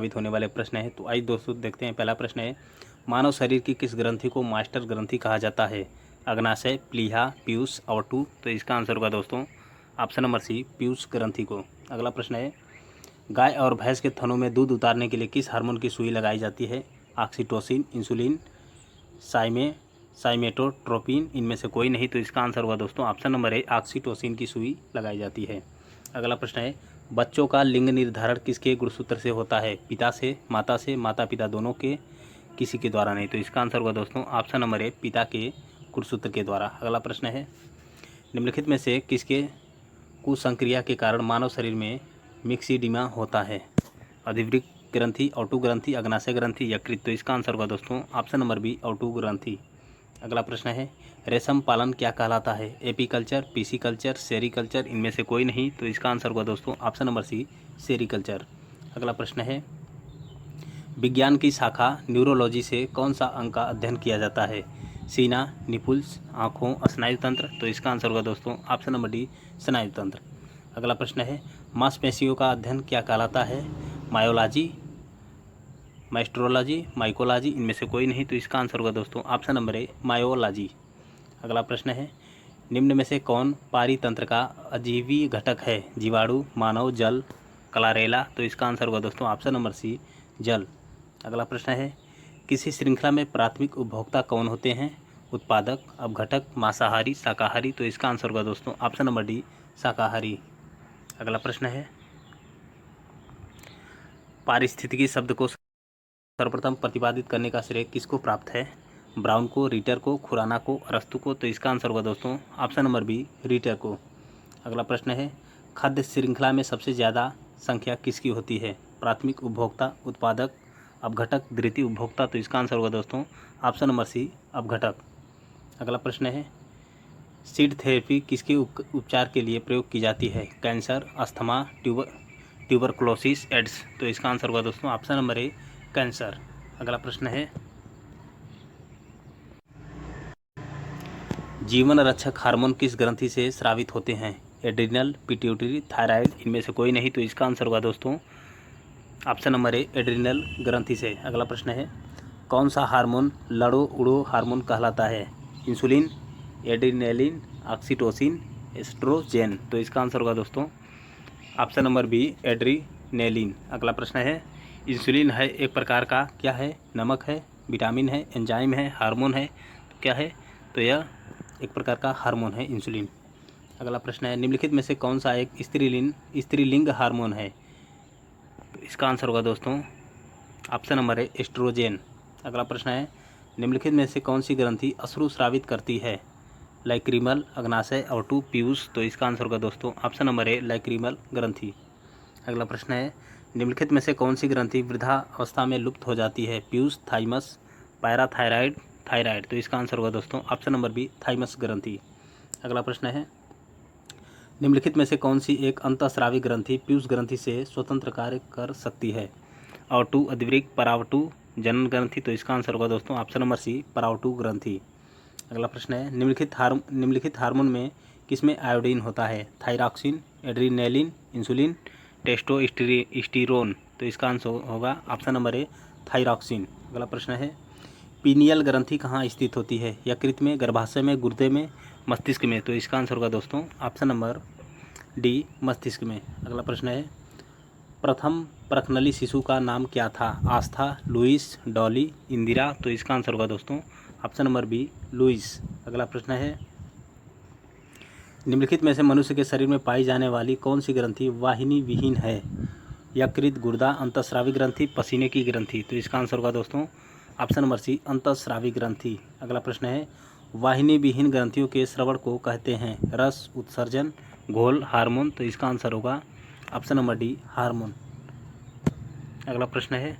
प्रभावित होने वाले प्रश्न है। तो आइए दोस्तों देखते हैं। पहला प्रश्न है, मानव शरीर की किस ग्रंथि को मास्टर ग्रंथि कहा जाता है? अग्नाशय, प्लीहा, पीयूष, अवटु। तो इसका आंसर होगा दोस्तों ऑप्शन नंबर सी, पीयूष ग्रंथि को। अगला प्रश्न है, गाय और भैंस के थनों में दूध उतारने के लिए किस हार्मोन की सुई लगाई जाती है? ऑक्सीटोसिन, इंसुलिन, साइमेटोट्रोपिन, इनमें से कोई नहीं। तो इसका आंसर होगा दोस्तों ऑप्शन नंबर ए, ऑक्सीटोसिन की सुई लगाई जाती है। अगला प्रश्न है, बच्चों का लिंग निर्धारण किसके गुणसूत्र से होता है? पिता से, माता पिता दोनों के, किसी के द्वारा नहीं। तो इसका आंसर होगा दोस्तों ऑप्शन नंबर ए, पिता के गुणसूत्र के द्वारा। अगला प्रश्न है, निम्नलिखित में से किसके कुसंक्रिया के कारण मानव शरीर में मिक्सिडिमा होता है? अधिवृक्क ग्रंथि, ऑटो ग्रंथि, अग्नाशय ग्रंथि, यकृत। तो इसका आंसर होगा दोस्तों ऑप्शन नंबर बी, ऑटो ग्रंथि। अगला प्रश्न है, रेशम पालन क्या कहलाता है? एपीकल्चर, पीसीकल्चर, सेरीकल्चर, इनमें से कोई नहीं। तो इसका आंसर होगा दोस्तों ऑप्शन नंबर सी, सेरीकल्चर। अगला प्रश्न है, विज्ञान की शाखा न्यूरोलॉजी से कौन सा अंग का अध्ययन किया जाता है? सीना, निपुल्स, आँखों, स्नायु तंत्र। तो इसका आंसर होगा दोस्तों ऑप्शन नंबर डी, स्नायु तंत्र। अगला प्रश्न है, मांसपेशियों का अध्ययन क्या कहलाता है? मायोलॉजी, माइस्ट्रोलॉजी, माइकोलॉजी, इनमें से कोई नहीं। तो इसका आंसर होगा दोस्तों ऑप्शन नंबर ए, मायोलॉजी। अगला प्रश्न है, निम्न में से कौन पारितंत्र का अजीवी घटक है? जीवाणु, मानव, जल, क्लारेला। तो इसका आंसर होगा दोस्तों ऑप्शन नंबर सी, जल। अगला प्रश्न है, किसी श्रृंखला में प्राथमिक उपभोक्ता कौन होते हैं? उत्पादक, अपघटक, मांसाहारी, शाकाहारी। तो इसका आंसर होगा दोस्तों ऑप्शन नंबर डी, शाकाहारी। अगला प्रश्न है, पारिस्थितिकी शब्द को सर्वप्रथम प्रतिपादित करने का श्रेय किसको प्राप्त है? ब्राउन को, रीटर को, खुराना को, अरस्तु को। तो इसका आंसर होगा दोस्तों ऑप्शन नंबर बी, रीटर को। अगला प्रश्न है, खाद्य श्रृंखला में सबसे ज़्यादा संख्या किसकी होती है? प्राथमिक उपभोक्ता, उत्पादक, अपघटक, द्वितीय उपभोक्ता। तो इसका आंसर होगा दोस्तों ऑप्शन नंबर सी, अपघटक। अगला प्रश्न है, सीड थेरेपी किसके उपचार के लिए प्रयोग की जाती है? Cancer, asthma, tuberculosis, AIDS. तो इसका आंसर होगा दोस्तों ऑप्शन नंबर ए, कैंसर। अगला प्रश्न है, जीवन रक्षक हार्मोन किस ग्रंथि से स्रावित होते हैं? एड्रिनल, पिट्यूटरी, थायराइड, इनमें से कोई नहीं। तो इसका आंसर होगा दोस्तों ऑप्शन नंबर ए, एड्रिनल ग्रंथि से। अगला प्रश्न है, कौन सा हार्मोन लड़ो उड़ो हार्मोन कहलाता है? Insulin, adrenaline, oxytocin, oestrogen. तो इसका आंसर होगा दोस्तों ऑप्शन नंबर बी, एड्रिनलिन। अगला प्रश्न है, इंसुलिन है एक प्रकार का क्या है? नमक है, विटामिन है, एंजाइम है, हार्मोन है, तो क्या है? तो यह एक प्रकार का हार्मोन है इंसुलिन। अगला प्रश्न है, निम्नलिखित में से कौन सा एक स्त्रीलिंग हार्मोन है? तो इसका आंसर होगा दोस्तों ऑप्शन नंबर है, एस्ट्रोजेन। अगला प्रश्न है, निम्नलिखित में से कौन सी ग्रंथि अश्रु स्रावित करती है? लाइक्रीमल, अग्नाशय, ऑटो, पीयूष। तो इसका आंसर होगा दोस्तों ऑप्शन नंबर ए, लाइक्रीमल ग्रंथि। अगला प्रश्न है, निम्नलिखित में से कौन सी ग्रंथि वृद्धावस्था में लुप्त हो जाती है? Piyush, thymus, parathyroid, thyroid. तो इसका आंसर होगा दोस्तों ऑप्शन नंबर बी, थाइमस ग्रंथि। अगला प्रश्न है, निम्नलिखित में से कौन सी एक अंतःस्रावी ग्रंथि पीयूष ग्रंथि से स्वतंत्र कार्य कर सकती है? ऑटो, अधिवृक्क, परावटु, जनन ग्रंथि। तो इसका आंसर होगा दोस्तों ऑप्शन नंबर सी, परावटु ग्रंथि। अगला प्रश्न है, निम्नलिखित हार्मोन में किसमें आयोडीन होता है? Thyroxine, adrenaline, insulin, testosterone. तो इसका आंसर होगा ऑप्शन नंबर ए, थायरॉक्सिन। अगला प्रश्न है, पीनियल ग्रंथि कहाँ स्थित होती है? यकृत में, गर्भाशय में, गुर्दे में, मस्तिष्क में। तो इसका आंसर होगा दोस्तों ऑप्शन नंबर डी, मस्तिष्क में। अगला प्रश्न है, प्रथम प्रखनली शिशु का नाम क्या था? आस्था, लुइस, डॉली, इंदिरा। तो इसका आंसर होगा दोस्तों ऑप्शन नंबर बी, लुइस। अगला प्रश्न है, निम्नलिखित में से मनुष्य के शरीर में पाई जाने वाली कौन सी ग्रंथि वाहिनी विहीन है? यकृत, गुर्दा, अंतःस्रावी ग्रंथि, पसीने की ग्रंथि। तो इसका आंसर होगा दोस्तों ऑप्शन नंबर सी, अंतःस्रावी ग्रंथि। अगला प्रश्न है, वाहिनी विहीन ग्रंथियों के स्रवण को कहते हैं? रस, उत्सर्जन, घोल, हार्मोन। तो इसका आंसर होगा ऑप्शन नंबर डी, हार्मोन। अगला प्रश्न है,